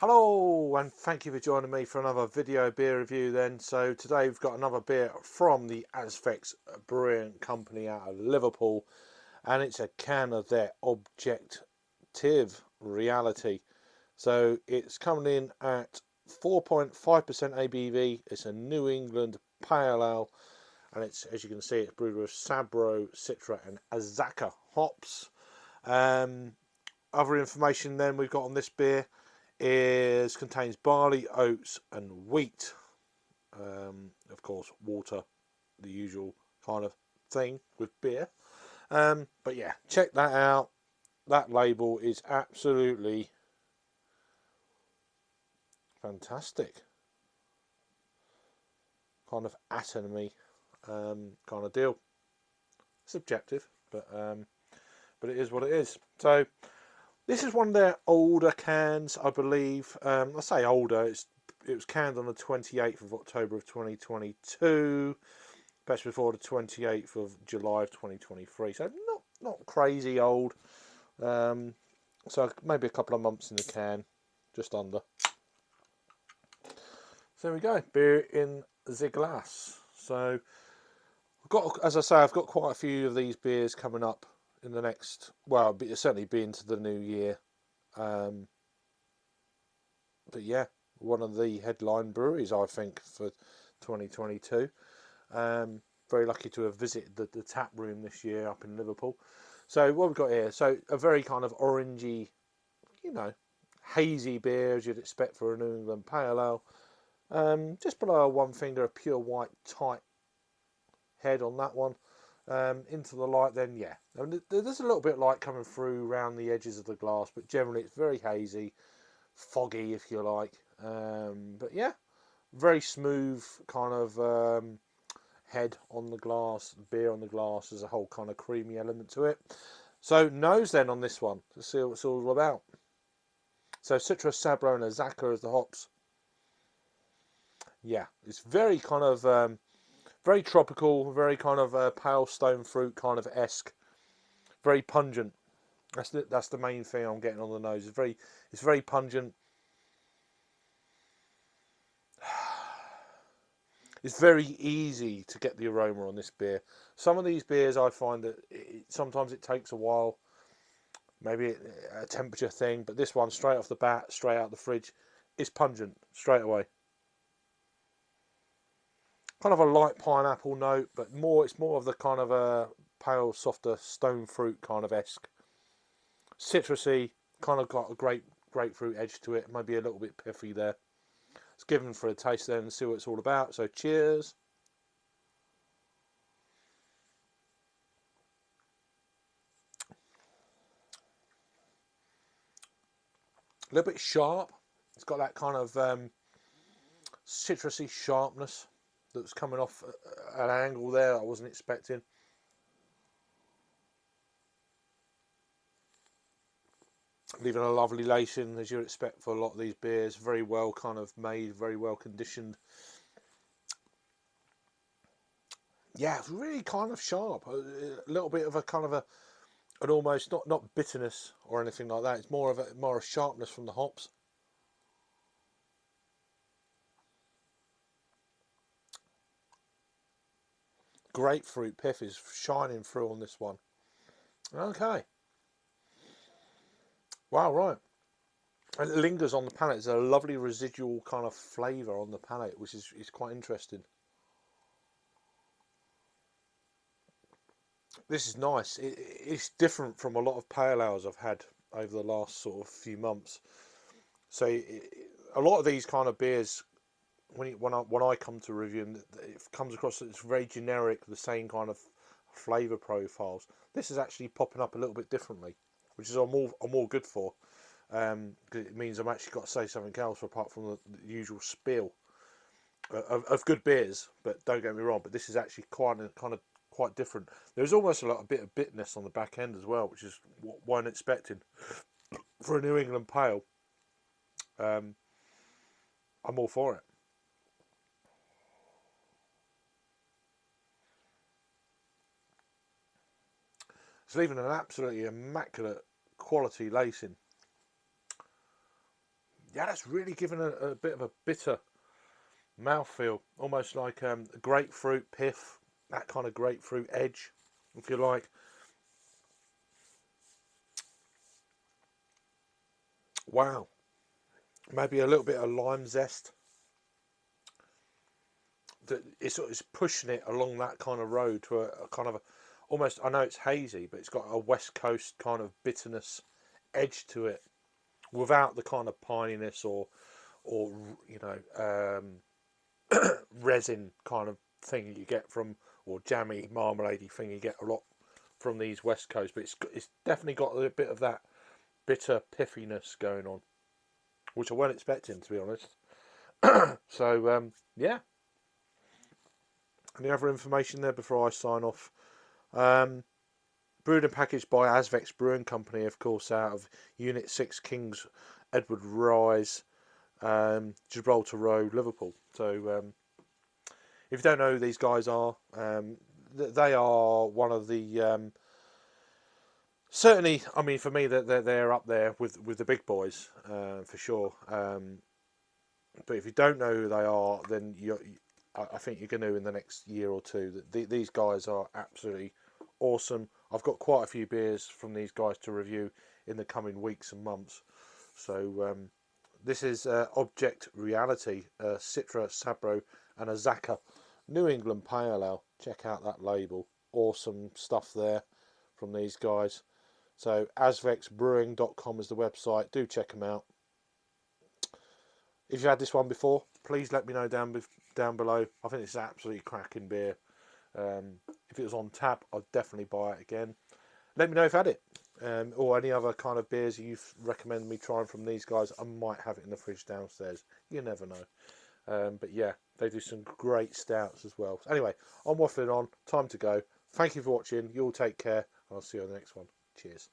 Hello and thank you for joining me for another video beer review then. So today we've got another beer from the Azvex Brewing Company out of Liverpool, and it's a can of their Objective Reality. So it's coming in at 4.5% ABV. It's a New England Pale Ale, and it's, as you can see, it's brewed with Sabro, Citra and Azaka hops. Other information then we've got on this beer is contains barley, oats and wheat. Of course, water, the usual kind of thing with beer. But yeah, check that out. That label is absolutely fantastic. Kind of atomy kind of deal. Subjective, but it is what it is. So this is one of their older cans, I believe. I say older. It was canned on the 28th of October of 2022. Best before the 28th of July of 2023. So not crazy old. So maybe a couple of months in the can, just under. So there we go. Beer in the glass. So I've got, as I say, I've got quite a few of these beers coming up in the next. Well, it'll certainly be into the new year. But yeah, one of the headline breweries, I think, for 2022. Very lucky to have visited the tap room this year up in Liverpool. So what we've got here, so a very kind of orangey, hazy beer as you'd expect for a New England Pale Ale. Just below one finger, a pure white tight head on that one. Into the light then, yeah. I mean, there's a little bit of light coming through around the edges of the glass, but generally it's very hazy, foggy if you like. But yeah, very smooth kind of head on the glass, beer on the glass. There's a whole kind of creamy element to it. So nose then on this one, to see what it's all about. So Citra, Sabro and Azaka as the hops. Yeah, it's very kind of very tropical, very kind of pale stone fruit kind of esque, very pungent. That's the main thing I'm getting on the nose. It's very pungent. It's very easy to get the aroma on this beer. Some of these beers I find that sometimes it takes a while, maybe a temperature thing, but this one straight off the bat, straight out the fridge, is pungent straight away. Kind of a light pineapple note, but it's more of the kind of a pale, softer stone fruit kind of esque. Citrusy, kind of got a grapefruit edge to it, maybe a little bit piffy there. Let's give them for a taste then and see what it's all about. So cheers. A little bit sharp. It's got that kind of citrusy sharpness that's coming off an angle there I wasn't expecting. Leaving a lovely lacing as you'd expect for a lot of these beers. Very well kind of made, very well conditioned. Yeah, it's really kind of sharp. A little bit of a kind of an almost not bitterness or anything like that. It's more of a sharpness from the hops. Grapefruit pith is shining through on this one. Okay. Wow, right. And it lingers on the palate. There's a lovely residual kind of flavour on the palate, which is quite interesting. This is nice. It's different from a lot of pale ales I've had over the last sort of few months. So a lot of these kind of beers, when I come to review them, it comes across as it's very generic, the same kind of flavour profiles. This is actually popping up a little bit differently, which is I'm all good for. Because it means I've actually got to say something else apart from the usual spiel of good beers. But don't get me wrong, but this is actually quite different. There's almost a bit of bitterness on the back end as well, which is what one expecting for a New England pale. I'm all for it. It's leaving an absolutely immaculate quality lacing. yeah, that's really given a bit of a bitter mouthfeel, almost like a grapefruit pith, that kind of grapefruit edge, if you like. Wow, maybe a little bit of lime zest. That it's pushing it along that kind of road to a kind of a, almost. I know it's hazy, but it's got a West Coast kind of bitterness edge to it, without the kind of pininess or you know resin kind of thing you get from, or jammy marmalade thing you get a lot from these West Coast. But it's definitely got a bit of that bitter piffiness going on, which I wasn't expecting, to be honest. So yeah. Any other information there before I sign off? Um, Brewed and packaged by Azvex Brewing Company, of course, out of Unit 6 Kings Edward Rise, Gibraltar Road, Liverpool. So if you don't know who these guys are, they are one of the certainly. I mean, for me, they're up there with the big boys for sure. But if you don't know who they are, then I think you're going to in the next year or two. These guys are absolutely awesome. I've got quite a few beers from these guys to review in the coming weeks and months. So this is Object Reality, Citra, Sabro, and a Zaka New England Pale Ale. Check out that label. Awesome stuff there from these guys. So azvexbrewing.com is the website. Do check them out. If you had this one before, please let me know down below. I think it's absolutely cracking beer. If it was on tap, I'd definitely buy it again. Let me know if you had it, or any other kind of beers you recommend me trying from these guys. I might have it in the fridge downstairs. You never know. But yeah, they do some great stouts as well. Anyway, I'm waffling on. Time to go. Thank you for watching. You all take care, and I'll see you on the next one. Cheers.